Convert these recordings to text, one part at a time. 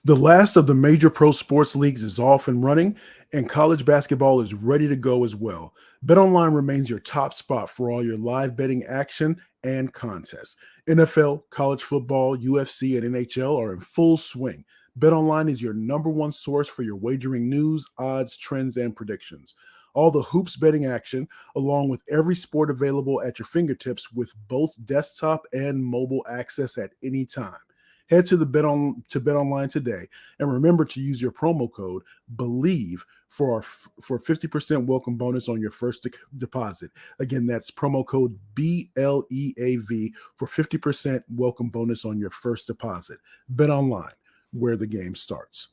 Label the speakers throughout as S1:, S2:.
S1: The last of the major pro sports leagues is off and running, and college basketball is ready to go as well. BetOnline remains your top spot for all your live betting action and contests. NFL, college football, UFC, and NHL are in full swing. BetOnline is your number one source for your wagering news, odds, trends, and predictions. All the hoops betting action, along with every sport available at your fingertips with both desktop and mobile access at any time. Head to the BetOnline today, and remember to use your promo code Bleav for 50% welcome bonus on your first deposit. Again, that's promo code BLEAV for 50% welcome bonus on your first deposit. BetOnline, where the game starts.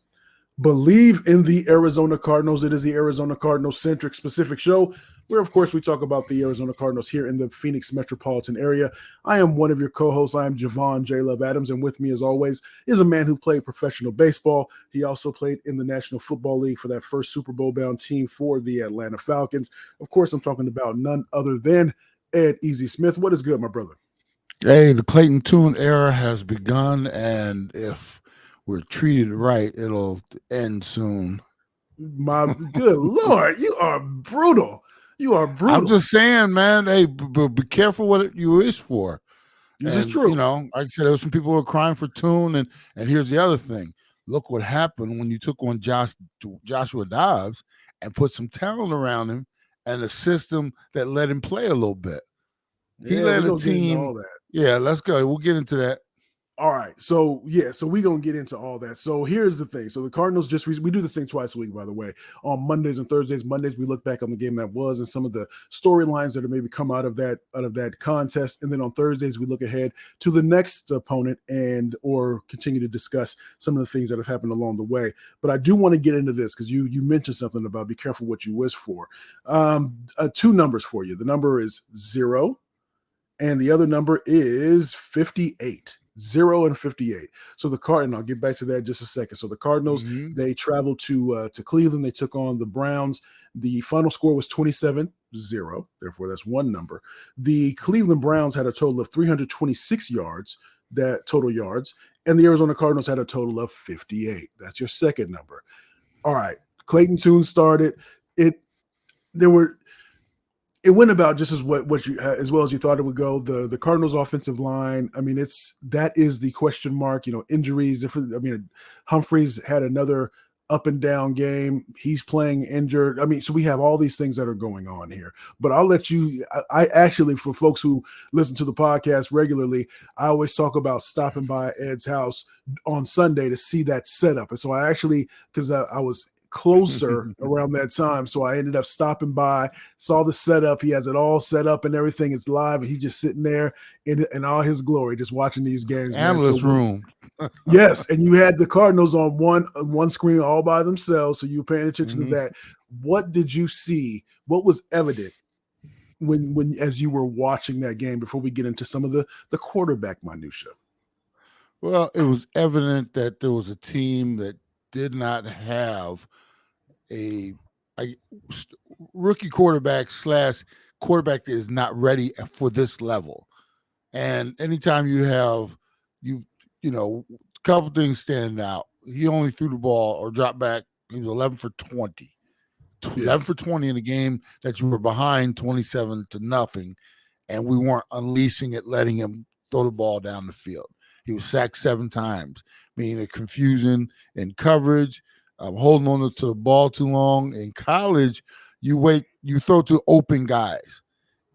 S1: Bleav in the Arizona Cardinals. It is the Arizona Cardinals centric specific show where, of course, we talk about the Arizona Cardinals here in the Phoenix metropolitan area. I am one of your co-hosts. I am Javon J. Love Adams, and with me, as always, is a man who played professional baseball. He also played in the National Football League for that first Super Bowl-bound team for the Atlanta Falcons. Of course, I'm talking about none other than Ed Easy Smith. What is good, my brother?
S2: Hey, the Clayton Tune era has begun, and if we're treated right, it'll end soon.
S1: My good Lord, you are brutal. You are
S2: I'm
S1: brutal.
S2: just saying, man. Hey, be careful what you wish for.
S1: This is
S2: And
S1: true.
S2: like I said, there was some people who were crying for Tune, and here's the other thing. Look what happened when you took on Joshua Dobbs and put some talent around him and a system that let him play a little bit. He
S1: Yeah, we're
S2: led a
S1: going to get into
S2: team.
S1: all that.
S2: Yeah, let's go. We'll get into that.
S1: All right. So we're gonna get into all that. So here's the thing. So the Cardinals we do this thing twice a week, by the way. On Mondays and Thursdays. Mondays we look back on the game that was and some of the storylines that have maybe come out of that contest. And then on Thursdays we look ahead to the next opponent and or continue to discuss some of the things that have happened along the way. But I do want to get into this because you mentioned something about be careful what you wish for. Two numbers for you. The number is 0, and the other number is 58. 0 and 58. So the Cardinals, I'll get back to that in just a second. So the Cardinals, they traveled to Cleveland. They took on the Browns. The final score was 27-0. Therefore, that's one number. The Cleveland Browns had a total of 326 yards, that total yards, and the Arizona Cardinals had a total of 58. That's your second number. All right. Clayton Tune started. It went about just as as well as you thought it would go. The Cardinals offensive line, I mean, that is the question mark. Injuries. Different. I mean, Humphreys had another up and down game. He's playing injured. I mean, so we have all these things that are going on here. But I'll let you. I actually, for folks who listen to the podcast regularly, I always talk about stopping by Ed's house on Sunday to see that setup. And so I actually, because I was closer around that time. So I ended up stopping by, saw the setup. He has it all set up and everything. It's live, and he's just sitting there in all his glory, just watching these games.
S2: Analyst room.
S1: Yes, and you had the Cardinals on one screen all by themselves, so you were paying attention to that. What did you see? What was evident when as you were watching that game before we get into some of the quarterback minutia?
S2: Well, it was evident that there was a team that did not have a rookie quarterback / quarterback that is not ready for this level. And anytime you have a couple things stand out. He only threw the ball or dropped back. He was 11 for 20. 11 for 20 in a game that you were behind 27-0, and we weren't unleashing it, letting him throw the ball down the field. He was sacked 7 times, meaning a confusion in coverage, holding on to the ball too long. In college, you throw to open guys.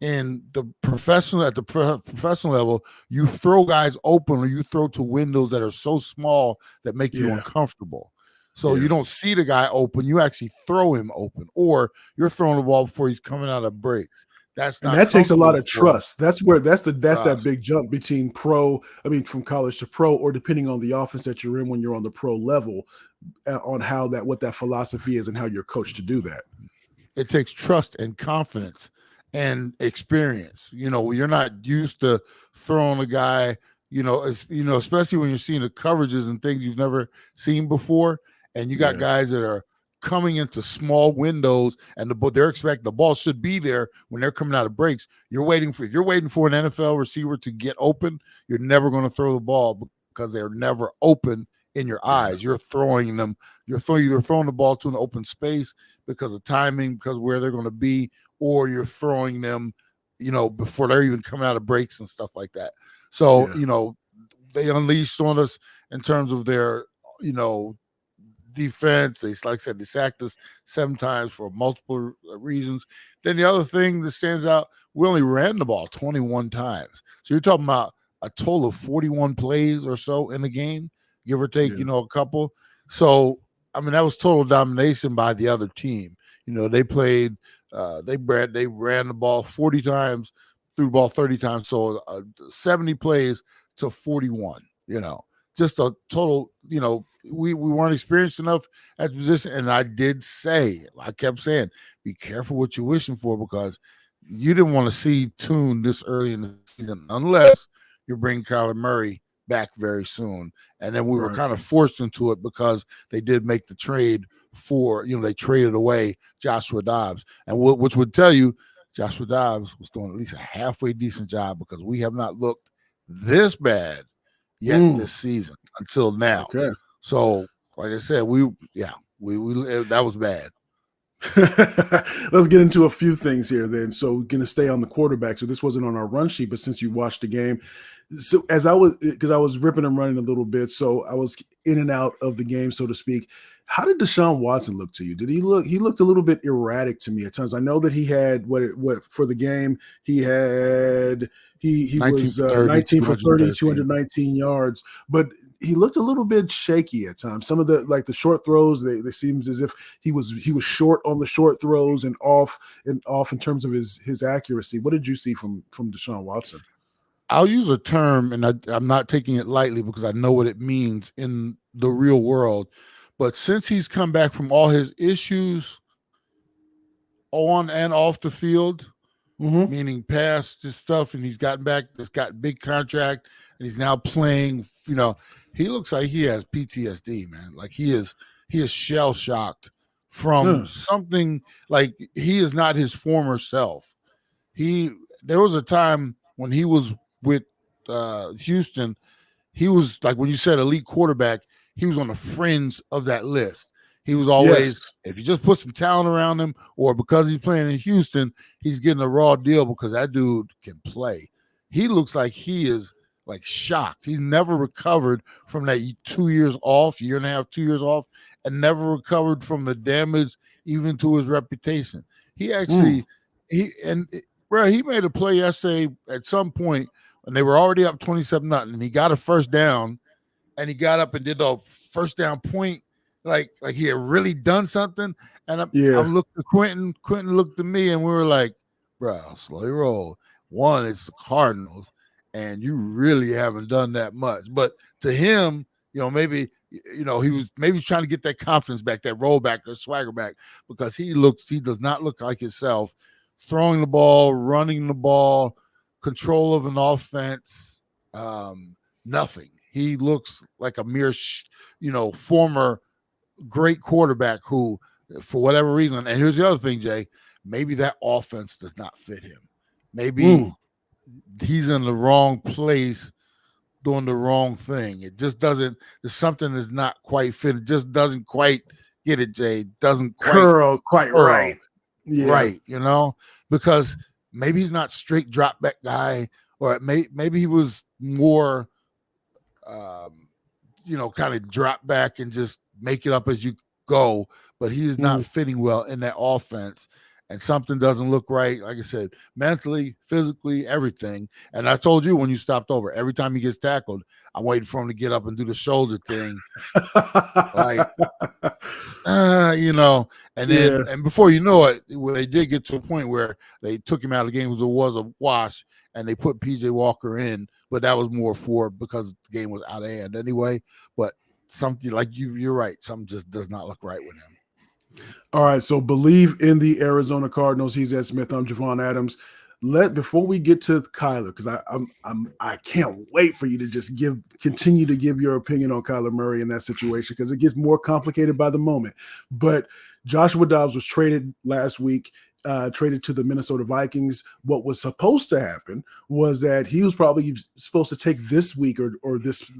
S2: In the professional level, you throw guys open or you throw to windows that are so small that make you uncomfortable. So you don't see the guy open, you actually throw him open, or you're throwing the ball before he's coming out of breaks.
S1: That takes a lot of trust. That's that big jump between from college to pro, or depending on the offense that you're in when you're on the pro level, on what that philosophy is and how you're coached to do that.
S2: It takes trust and confidence and experience. You're not used to throwing a guy, especially when you're seeing the coverages and things you've never seen before. And you got guys that are coming into small windows, and they're expecting the ball should be there when they're coming out of breaks. If you're waiting for an NFL receiver to get open, you're never going to throw the ball because they're never open in your
S1: Yeah.
S2: eyes. You're throwing them. You're either throwing the ball to an open space because of timing, because of where they're going to be, or you're throwing them, before they're even coming out of breaks and stuff like that. So,
S1: Yeah.
S2: they unleashed on us in terms of their, you know, defense. Like I said, they sacked us 7 times for multiple reasons. Then the other thing that stands out, we only ran the ball 21 times. So you're talking about a total of 41 plays or so in the game, give or take,
S1: Yeah.
S2: a couple. So, I mean, that was total domination by the other team. They played, they ran the ball 40 times, threw the ball 30 times. So 70 plays to 41, just a total, we weren't experienced enough at the position. And I kept saying, be careful what you're wishing for, because you didn't want to see Tune this early in the season unless you bring Kyler Murray back very soon. And then we were
S1: Right.
S2: kind of forced into it because they did make the trade for, they traded away Joshua Dobbs, and which would tell you Joshua Dobbs was doing at least a halfway decent job, because we have not looked this bad yet this season until now.
S1: Okay.
S2: So, like I said, we that was bad.
S1: Let's get into a few things here then. So we're going to stay on the quarterback. So this wasn't on our run sheet, but since you watched the game, so because I was ripping and running a little bit, so I was in and out of the game, so to speak. How did Deshaun Watson look to you? Did he look? He looked a little bit erratic to me at times. I know that he had what for the game he had. He
S2: 19
S1: was
S2: for 30,
S1: 19 for 30,
S2: 213.
S1: 219 yards, but he looked a little bit shaky at times. Some of the short throws, they seems as if he was short on the short throws and off in terms of his accuracy. What did you see from Deshaun Watson?
S2: I'll use a term, and I'm not taking it lightly because I know what it means in the real world. But since he's come back from all his issues on and off the field, meaning past this stuff, and he's gotten back, he's got big contract, and he's now playing, he looks like he has PTSD, man. Like he is shell shocked from something. Like he is not his former self. There was a time when he was with Houston, he was like, when you said elite quarterback, he was on the fringe of that list. He was always, if you just put some talent around him, or because he's playing in Houston, he's getting a raw deal because that dude can play. He looks like he is like shocked. He's never recovered from that 2 years off, year and a half, 2 years off, and never recovered from the damage even to his reputation. He actually, he made a play yesterday at some point when they were already up 27-0, and he got a first down, and he got up and did the first down point like he had really done something. And I looked at Quentin looked at me, and we were like, bro, slow your roll. One, it's the Cardinals, and you really haven't done that much. But to him, maybe he was trying to get that confidence back, that roll back, or swagger back, because he does not look like himself. Throwing the ball, running the ball, control of an offense, nothing. He looks like a mere, former great quarterback who, for whatever reason, and here's the other thing, Jay, maybe that offense does not fit him. Maybe he's in the wrong place doing the wrong thing. It just doesn't, there's something that's not quite fit. It just doesn't quite get it, Jay. Doesn't quite
S1: curl quite right.
S2: Yeah. Right, because maybe he's not straight drop back guy, or maybe he was more kind of drop back and just make it up as you go, but he is not fitting well in that offense, and something doesn't look right. Like I said, mentally, physically, everything. And I told you when you stopped over, every time he gets tackled, I'm waiting for him to get up and do the shoulder thing. And then, and before you know it, when they did get to a point where they took him out of the game, it was a wash, and they put PJ Walker in, but that was more because the game was out of hand anyway. But something like you're right, something just does not look right with him.
S1: All right, so Bleav in the Arizona Cardinals. He's Ed Smith. I'm Javon Adams. Before we get to Kyler, because I can't wait for you to just continue to give your opinion on Kyler Murray in that situation, because it gets more complicated by the moment. But Joshua Dobbs was traded last week, traded to the Minnesota Vikings. What was supposed to happen was that he was probably supposed to take this week or this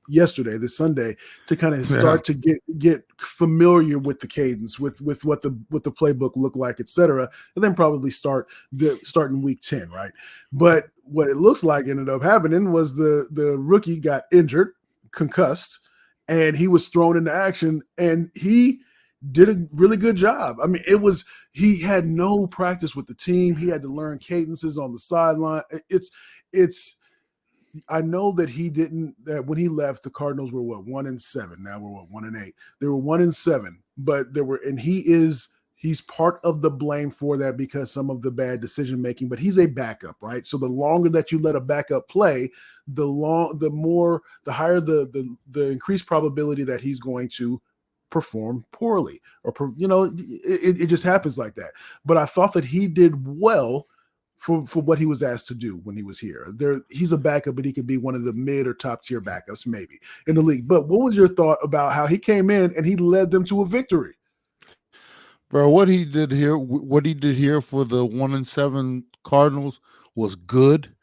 S1: yesterday, this Sunday, to kind of
S2: Yeah.
S1: start to get familiar with the cadence, with what the playbook looked like, etc., and then probably starting week 10, right? But what it looks like ended up happening was the rookie got injured, concussed, and he was thrown into action, and he did a really good job. I mean, he had no practice with the team. He had to learn cadences on the sideline. I know that that when he left, the Cardinals were 1-7. Now we're 1-8. They were 1-7, but he's part of the blame for that because some of the bad decision making, but he's a backup, right? So the longer that you let a backup play, the higher the increased probability that he's going to perform poorly, or it just happens like that. But I thought that he did well for what he was asked to do when he was here. He's a backup, but he could be one of the mid or top tier backups maybe in the league. But what was your thought about how he came in and he led them to a victory?
S2: Bro, what he did here for the 1-7 Cardinals was good.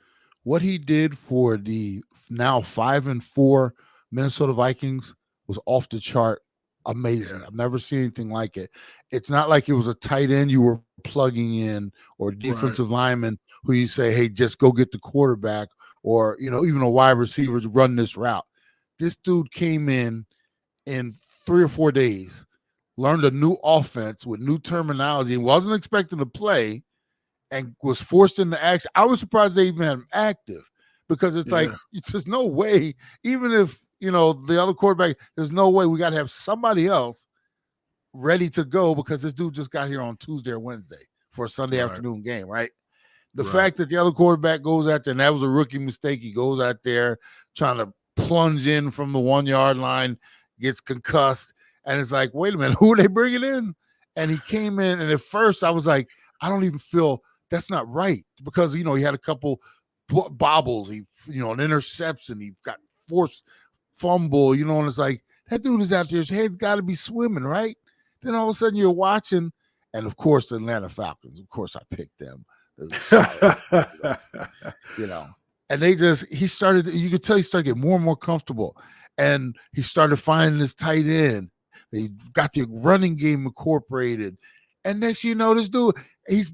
S2: What he did for the now 5-4 Minnesota Vikings was off the chart. Amazing. Yeah. I've never seen anything like it. It's not like it was a tight end you were plugging in or defensive lineman who you say, hey, just go get the quarterback, or even a wide receiver to run this route. This dude came in 3 or 4 days, learned a new offense with new terminology, and wasn't expecting to play, and was forced into action. I was surprised they even had him active, because it's like, there's no way, even if the other quarterback, there's no way, we got to have somebody else ready to go, because this dude just got here on Tuesday or Wednesday for a Sunday afternoon game, right? The fact that the other quarterback goes out there, and that was a rookie mistake, he goes out there trying to plunge in from the 1-yard line, gets concussed, and it's like, wait a minute, who are they bringing in? And he came in, and at first I was like, I don't even feel that's not right, because he had a couple bobbles, he an interception, he got forced fumble, and it's like, that dude is out there, his head's got to be swimming, right? Then all of a sudden you're watching, and of course the Atlanta Falcons, of course I picked them, and he started, you could tell he started getting more and more comfortable, and he started finding his tight end. They got the running game incorporated, and next this dude, he's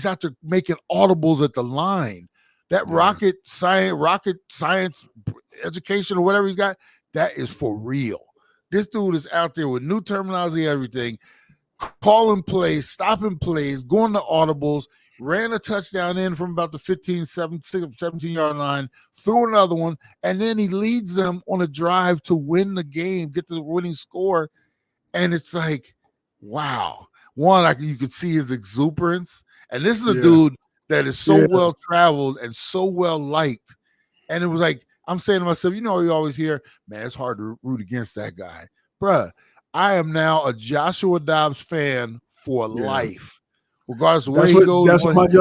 S2: out there making audibles at the line. That rocket science education or whatever he's got, that is for real. This dude is out there with new terminology, everything, calling plays, stopping plays, going to audibles, ran a touchdown in from about the 17-yard line, threw another one, and then he leads them on a drive to win the game, get the winning score. And it's like, wow. One, you could see his exuberance. And this is a dude that is so well traveled and so well liked. And it was like, I'm saying to myself, you always hear, man, it's hard to root against that guy. Bruh, I am now a Joshua Dobbs fan for life. Regardless of where he goes.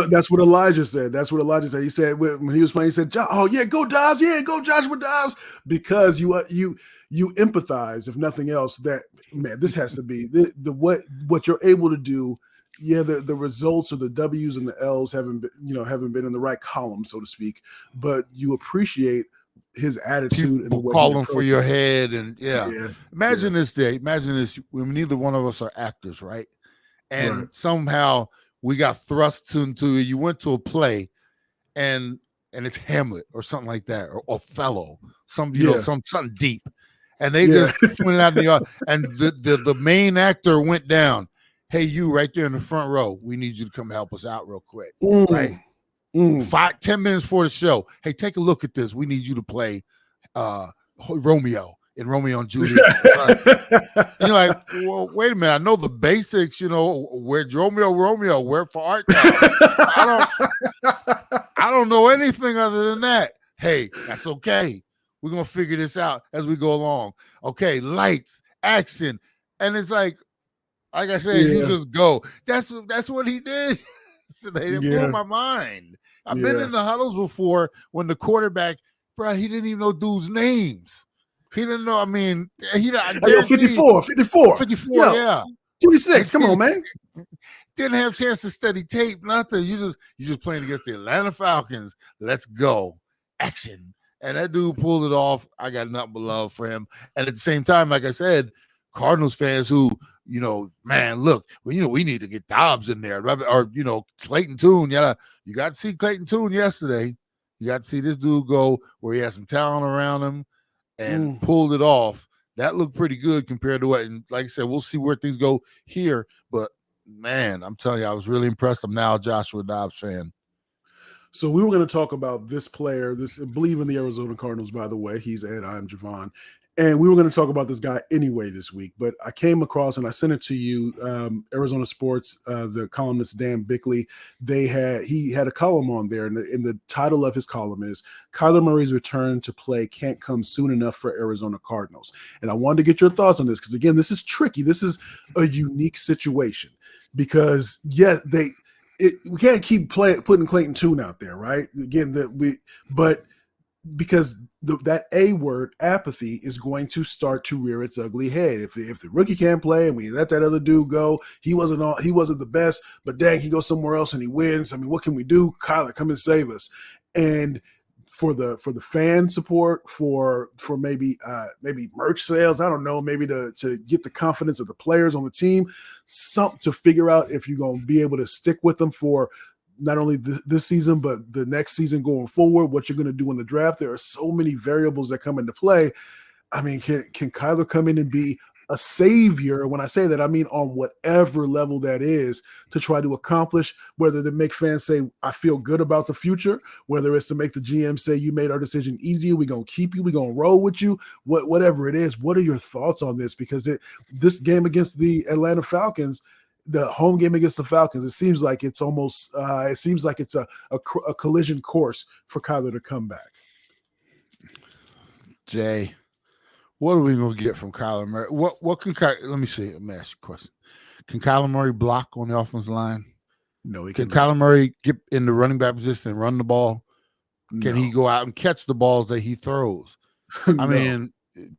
S1: That's what Elijah said. That's what Elijah said. He said when he was playing, he said, "Oh yeah, go Dobbs, yeah, go Joshua Dobbs," because you empathize, if nothing else. That, man, this has to be what you're able to do. Yeah, the results or the W's and the L's haven't been in the right column, so to speak. But you appreciate his attitude and the way
S2: calling for your head, and imagine this day. Imagine this when neither one of us are actors, right? And somehow we got thrust into, you went to a play, and it's Hamlet or something like that, or Othello, something deep, and they just went out in the yard, and the main actor went down. Hey, you right there in the front row, we need you to come help us out real quick, right? 5-10 minutes before the show. Hey, take a look at this. We need you to play Romeo in Romeo and Juliet. And you're like, well, wait a minute. I know the basics, where Romeo, where for art. I don't know anything other than that. Hey, that's okay. We're going to figure this out as we go along. Okay, lights, action. And it's like I said, you just go. That's what he did. So they blew my mind. I've been in the huddles before when the quarterback, bro, he didn't even know dudes' names. He didn't know. I mean,
S1: 54. 26. Come on, man.
S2: Didn't have a chance to study tape, nothing. You just playing against the Atlanta Falcons. Let's go. Action. And that dude pulled it off. I got nothing but love for him. And at the same time, like I said, Cardinals fans who, man, look, well, we need to get Dobbs in there, or Clayton Tune. Yeah, you got to see Clayton Tune yesterday. You got to see this dude go where he has some talent around him and pulled it off. That looked pretty good compared to what. And like I said, we'll see where things go here. But man, I'm telling you, I was really impressed. I'm now a Joshua Dobbs fan.
S1: So we were going to talk about this player, this Bleav in the Arizona Cardinals, by the way. He's Ed, I'm Javon. And we were going to talk about this guy anyway this week, but I came across and I sent it to you, Arizona Sports, the columnist Dan Bickley. He had a column on there, and the title of his column is Kyler Murray's return to play can't come soon enough for Arizona Cardinals. And I wanted to get your thoughts on this because, again, this is tricky. This is a unique situation because, we can't keep putting Clayton Tune out there, right? Again, but because that A word, apathy, is going to start to rear its ugly head. If the rookie can't play and we let that other dude go, he wasn't the best, but dang, he goes somewhere else and he wins. I mean, what can we do? Kyler, come and save us. And for the fan support, for maybe merch sales, I don't know, maybe to get the confidence of the players on the team, something to figure out if you're going to be able to stick with them for not only this season, but the next season going forward, what you're going to do in the draft. There are so many variables that come into play. I mean, can Kyler come in and be a savior? When I say that, I mean on whatever level that is, to try to accomplish, whether to make fans say, I feel good about the future, whether it's to make the GM say, you made our decision easier, we're going to keep you, we're going to roll with you, whatever it is. What are your thoughts on this? Because this game against the Atlanta Falcons, the home game against the Falcons, it seems like it's almost it's a collision course for Kyler to come back.
S2: Jay, what are we going to get from Kyler Murray? What can let me see. Let me ask you a question. Can Kyler Murray block on the offensive line?
S1: No, he
S2: can
S1: cannot.
S2: Kyler Murray get in the running back position and run the ball? Can he go out and catch the balls that he throws? I mean,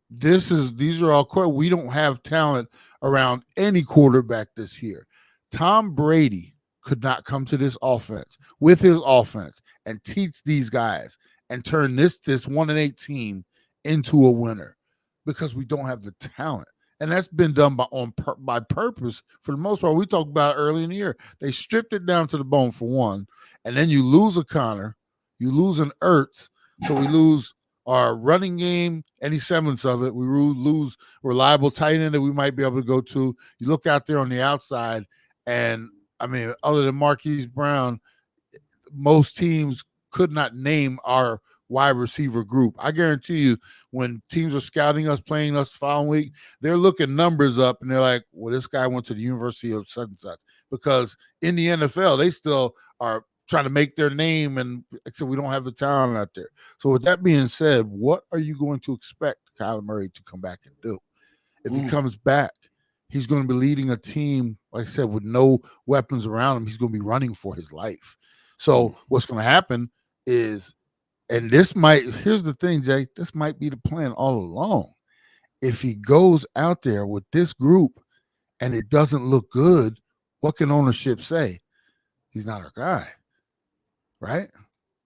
S2: these are all questions. We don't have talent around any quarterback this year. Tom Brady could not come to this offense with his offense and teach these guys and turn this 1-8 team into a winner because we don't have the talent. And that's been done by purpose for the most part. We talked about it early in the year. They stripped it down to the bone for one, and then you lose a Connor, you lose an Ertz, so we lose our running game, any semblance of it. We lose reliable tight end that we might be able to go to. You look out there on the outside, and I mean, other than Marquise Brown, most teams could not name our wide receiver group. I guarantee you, when teams are scouting us, playing us the following week, they're looking numbers up, and they're like, well, this guy went to the University of such and such. Because in the NFL, they still are trying to make their name, and except we don't have the talent out there. So with that being said, what are you going to expect Kyler Murray to come back and do? If he comes back, he's going to be leading a team, like I said, with no weapons around him. He's going to be running for his life. So what's going to happen is, and here's the thing, Jay, this might be the plan all along. If he goes out there with this group and it doesn't look good, what can ownership say? He's not our guy. Right?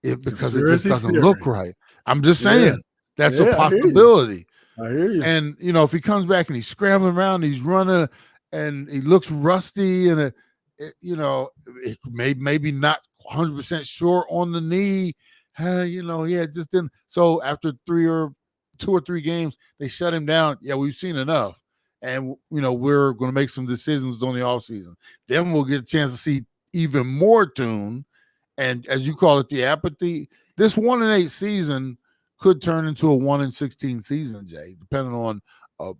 S2: Because it just doesn't look right. I'm just saying that's a possibility.
S1: I hear you.
S2: And, if he comes back and he's scrambling around, he's running, and he looks rusty, and, it maybe not 100% sure on the knee, it just didn't. So after 2 or 3 games, they shut him down. Yeah, we've seen enough. And, we're going to make some decisions during the offseason. Then we'll get a chance to see even more Tune. And as you call it, the apathy, this 1-8 season could turn into a 1-16 season, Jay, depending on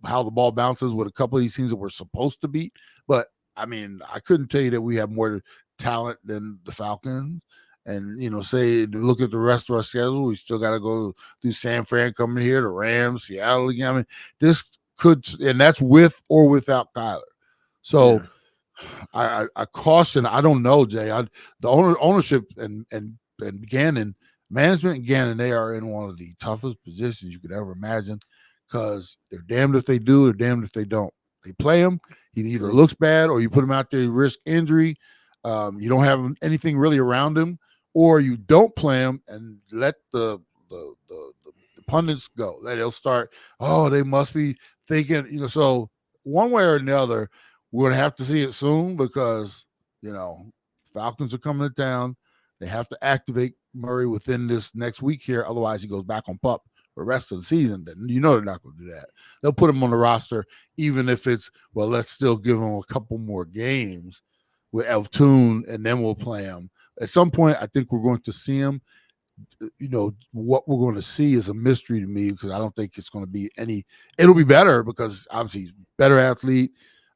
S2: how the ball bounces with a couple of these teams that we're supposed to beat. But, I mean, I couldn't tell you that we have more talent than the Falcons. And, say, look at the rest of our schedule, we still got to go do San Fran coming here, the Rams, Seattle again. I mean, this could – and that's with or without Kyler. So – I caution. I don't know, Jay. The ownership and Gannon, management and Gannon, they are in one of the toughest positions you could ever imagine, because they're damned if they do, they're damned if they don't. They play him. He either looks bad, or you put him out there, you risk injury. You don't have anything really around him, or you don't play him and let the pundits go. That they'll start, oh, they must be thinking, so one way or another, we're going to have to see it soon because, Falcons are coming to town. They have to activate Murray within this next week here. Otherwise, he goes back on PUP for the rest of the season. Then they're not going to do that. They'll put him on the roster, even if it's, well, let's still give him a couple more games with Tune, and then we'll play him. At some point, I think we're going to see him. What we're going to see is a mystery to me because I don't think it's going to be it'll be better because obviously he's a better athlete.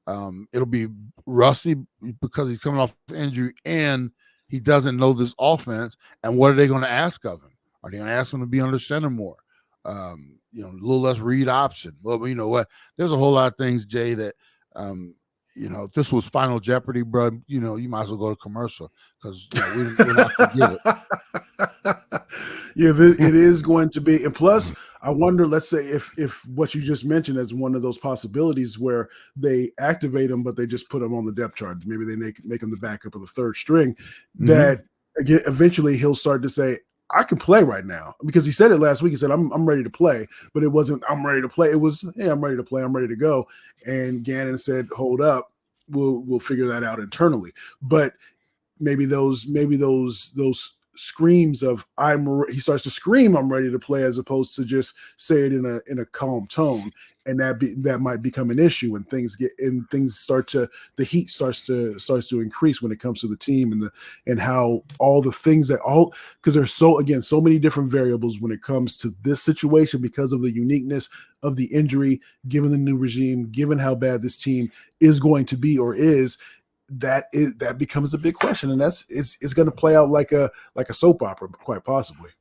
S2: It'll be rusty because he's coming off injury and he doesn't know this offense. And what are they going to ask of him? Are they going to ask him to be under center more? A little less read option. Well, you know what? There's a whole lot of things, Jay, that if this was Final Jeopardy, bro, you might as well go to commercial because we're not going to get it.
S1: Yeah, it is going to be. And plus, I wonder, let's say if what you just mentioned is one of those possibilities where they activate him, but they just put him on the depth chart. Maybe they make him the backup of the third string. That again, eventually he'll start to say, I can play right now, because he said it last week. He said, I'm ready to play, but it wasn't, I'm ready to play. It was, hey, I'm ready to play. I'm ready to go. And Gannon said, hold up. We'll figure that out internally. But maybe those screams of he starts to scream, I'm ready to play, as opposed to just say it in a calm tone. And that might become an issue, and the heat starts to increase when it comes to the team and how because there's so many different variables when it comes to this situation because of the uniqueness of the injury, given the new regime, given how bad this team is going to be or is. That becomes a big question, and it's going to play out like a soap opera, quite possibly.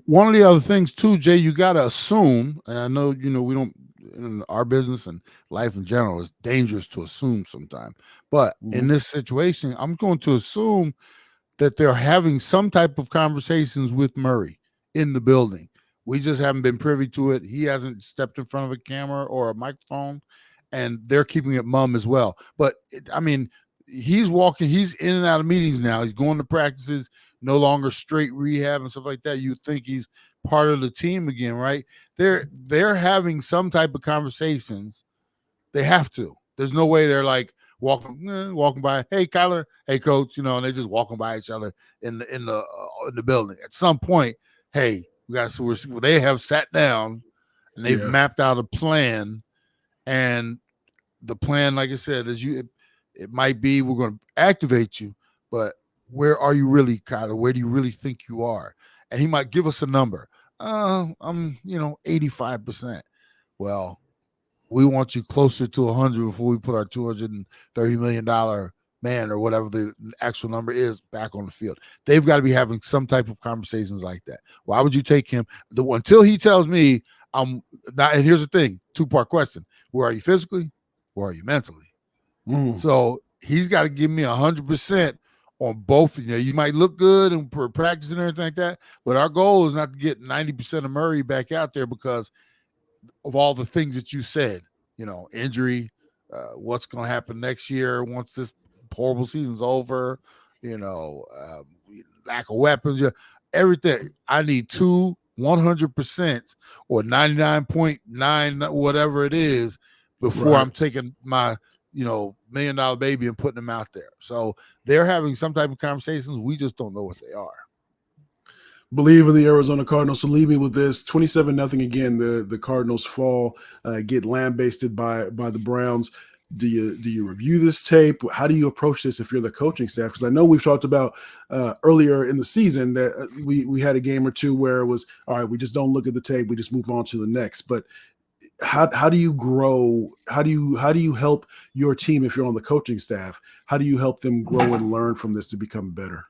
S2: One of the other things too, Jay, you got to assume, and I know we don't, in our business and life in general, it's dangerous to assume sometimes, but in this situation, I'm going to assume that they're having some type of conversations with Murray in the building. We just haven't been privy to it. He hasn't stepped in front of a camera or a microphone, and they're keeping it mum as well. But he's in and out of meetings now. He's going to practices, no longer straight rehab and stuff like that. You think he's part of the team again, right? They're having some type of conversations. They have to. There's no way they're like walking by. Hey, Kyler. Hey, coach. And they're just walking by each other in the building. At some point, hey, they have sat down and they've mapped out a plan. And the plan, like I said, it might be we're going to activate you, but where are you really, Kyler? Where do you really think you are? And he might give us a number. I'm 85%. Well, we want you closer to 100 before we put our $230 million man or whatever the actual number is back on the field. They've got to be having some type of conversations like that. Why would you take him until he tells me I'm not? And here's the thing, 2-part question. Where are you physically? Where are you mentally? So he's got to give me 100% on both. You might look good and practice and everything like that, but our goal is not to get 90% of Murray back out there because of all the things that you said, injury, what's going to happen next year once this horrible season's over, lack of weapons, everything. I need 100% or 99.9, whatever it is, before I'm taking my, $1 million baby and putting them out there. So they're having some type of conversations. We just don't know what they are.
S1: Bleav in the Arizona Cardinals. So leave me with this: 27-0 again. The Cardinals fall, get lambasted by the Browns. Do you review this tape? How do you approach this if you're the coaching staff? Because I know we've talked about earlier in the season that we had a game or two where it was, all right, we just don't look at the tape, we just move on to the next. But how do you grow? How do you help your team if you're on the coaching staff? How do you help them grow and learn from this to become better?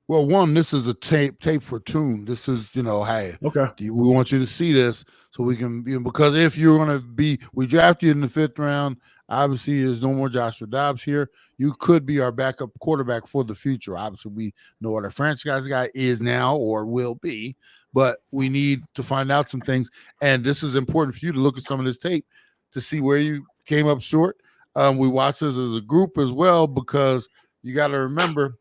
S2: Well, one, this is a tape for Tune. This is, hey,
S1: okay,
S2: we want you to see this so we can, because if you're going to we draft you in the 5th round, obviously there's no more Joshua Dobbs here. You could be our backup quarterback for the future. Obviously, we know what our franchise guy is now or will be, but we need to find out some things. And this is important for you to look at some of this tape to see where you came up short. We watched this as a group as well, because you got to remember,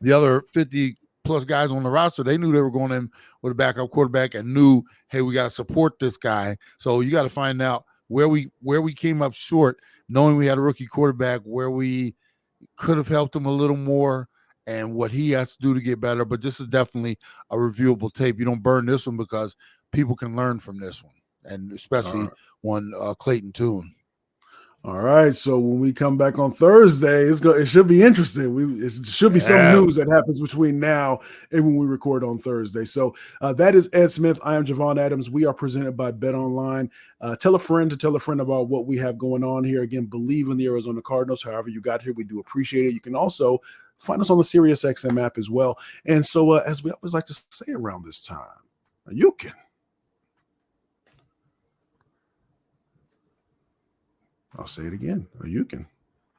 S2: the other 50 plus guys on the roster, they knew they were going in with a backup quarterback and knew, hey, we got to support this guy. So you got to find out where we came up short, knowing we had a rookie quarterback, where we could have helped him a little more, and what he has to do to get better. But this is definitely a reviewable tape. You don't burn this one because people can learn from this one, and especially one Clayton Tune.
S1: All right, so when we come back on Thursday, it should be interesting. It should be some news that happens between now and when we record on Thursday. So that is Ed Smith. I am Javon Adams. We are presented by Bet Online. Tell a friend to tell a friend about what we have going on here. Again, Bleav in the Arizona Cardinals. However you got here, we do appreciate it. You can also find us on the SiriusXM app as well. And so, as we always like to say around this time, you can. I'll say it again. You can.